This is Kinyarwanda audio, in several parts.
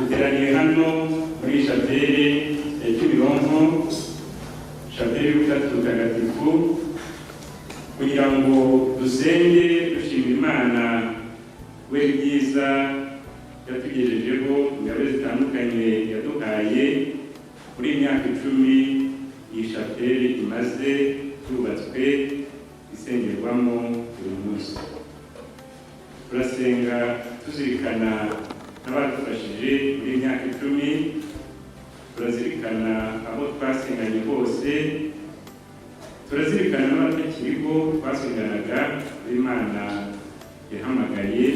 duteraniye hano muri Chapelle y'Imironko, Chapelle y'Ubutatu Butagatifu, kugira ngo dusenge dushima Imana we byiza yatugejejeho ingabire zitandukanye yaduhaye muri imyaka 10 iyi Chapelle imaze yubatswe isengerwamo uyu munsi. Turasenga tuzirikana n'abadufashije muri imyaka 10, turazirikana abo twasenganye bose, turazirikana n'abatakiriho twasenganaga Imana yahamagaye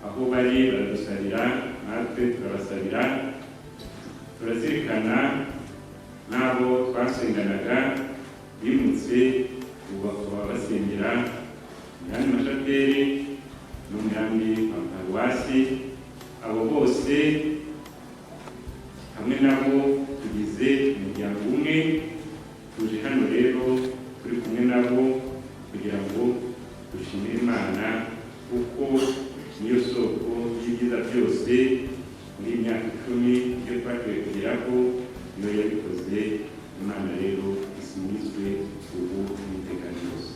aho bari baradusabira, natwe turabasabira. Turazirikana n'abo twasenganaga bimutse ubu bakaba basengera mu yandi mashapeli no mu yandi maparuwasi. Abo bose hamwe nabo tugize umuryango umwe, tuje hano rero turi kumwe nabo kugira ngo dushimire Imana kuko niyo soko y'ibyiza byose. Muri imyaka 10 iyo twagiye kugeraho niyo yabikoze. Imana rero isimizwe ubu n'iteka ryose.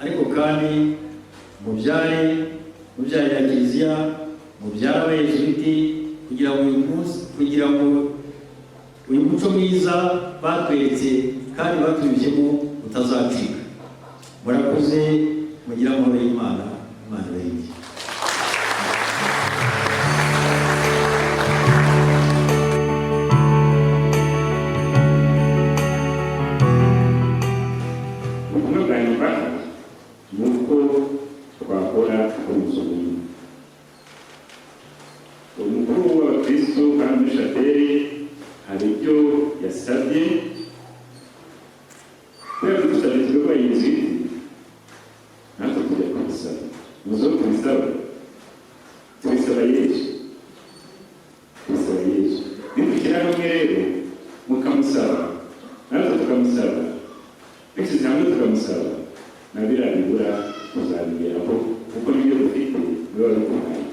Ariko kandi mubyare ya Kiliziya, mubyara abayezuwiti kugira ngo uyu muco mwiza batweretse kandi batubijemo utazacika. Murakoze, mugira amahoro y'Imana, Imana ibarinde. ubutumwa bwa nyuma ni uko twakora umusoro. Umukuru w'abakristo kandi Shapeli hari ibyo yasabye, kubera dusabye tuba inzu natwe tujya kubisaba. Muzo tubisaba Yesu, tubisaba Yesu. Nidushyira hamwe rero mukamusaba natwe tukamusaba, twese hamwe tukamusaba, na biriya bibura tuzabigeraho kuko nibyo dufite biba bikomeye.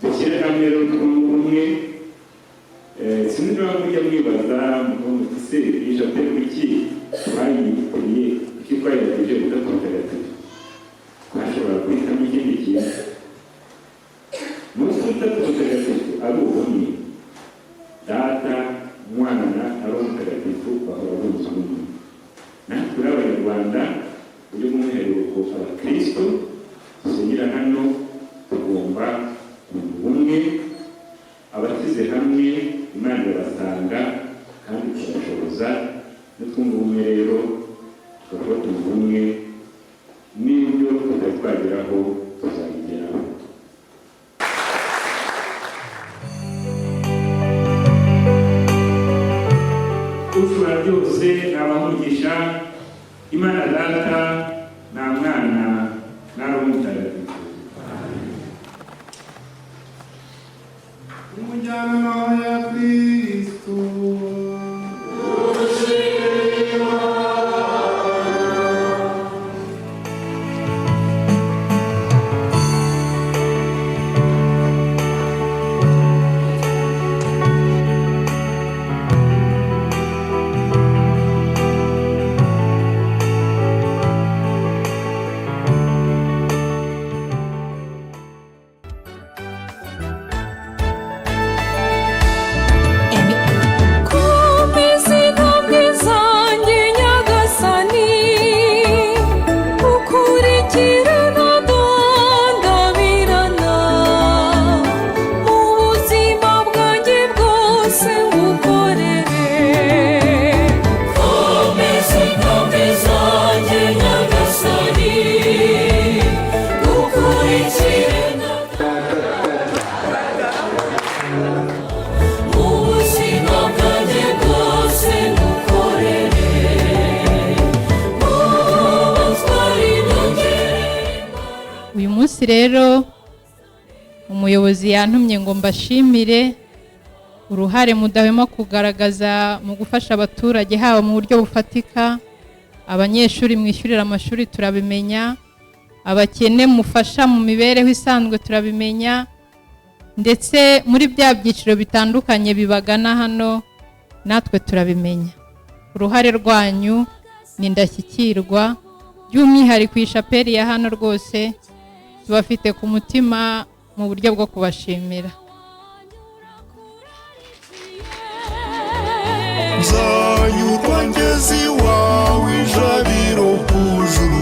Dushyire hamwe rero twumwe. Sinzi niba mujya mwibaza muti se iyi Shapeli kuki twayitiriye, kuki twayiragije Butatu Butagatifu? Twashobora guhitamo ikindi kintu. Munsi Butatu Butagatifu ari ubumwe, Data, Mwana ari Umutagatifu bahora bunze ubumwe. Natwe turi Abanyarwanda, uri umwihariko abakristo dusenyera hano, tugomba ubumwe. Abashyize hamwe Imana irabasanga kandi turashoboza. Nitwumva ubumwe rero tugafata ubumwe, n'ibyo tutari twageraho tuzabigeraho. Ushobora byose nabamugisha Imana Data na Mwana na Roho Mutagatifu. Umujyanama ya Kristo. Rero umuyobozi yantumye ngo mbashimire uruhare mudahwema kugaragaza mu gufasha abaturage, haba mu buryo bufatika. Abanyeshuri mwishyurira amashuri turabimenya, abakene mufasha mu mibereho isanzwe turabimenya, ndetse muri bya byiciro bitandukanye bibagana hano natwe turabimenya. Uruhare rwanyu ni ndashyikirwa, by'umwihariko iyi Shapeli ya hano rwose tubafite ku mutima mu buryo bwo kubashimira. Nzanyurwa ngezi wawe ijabiro kujuru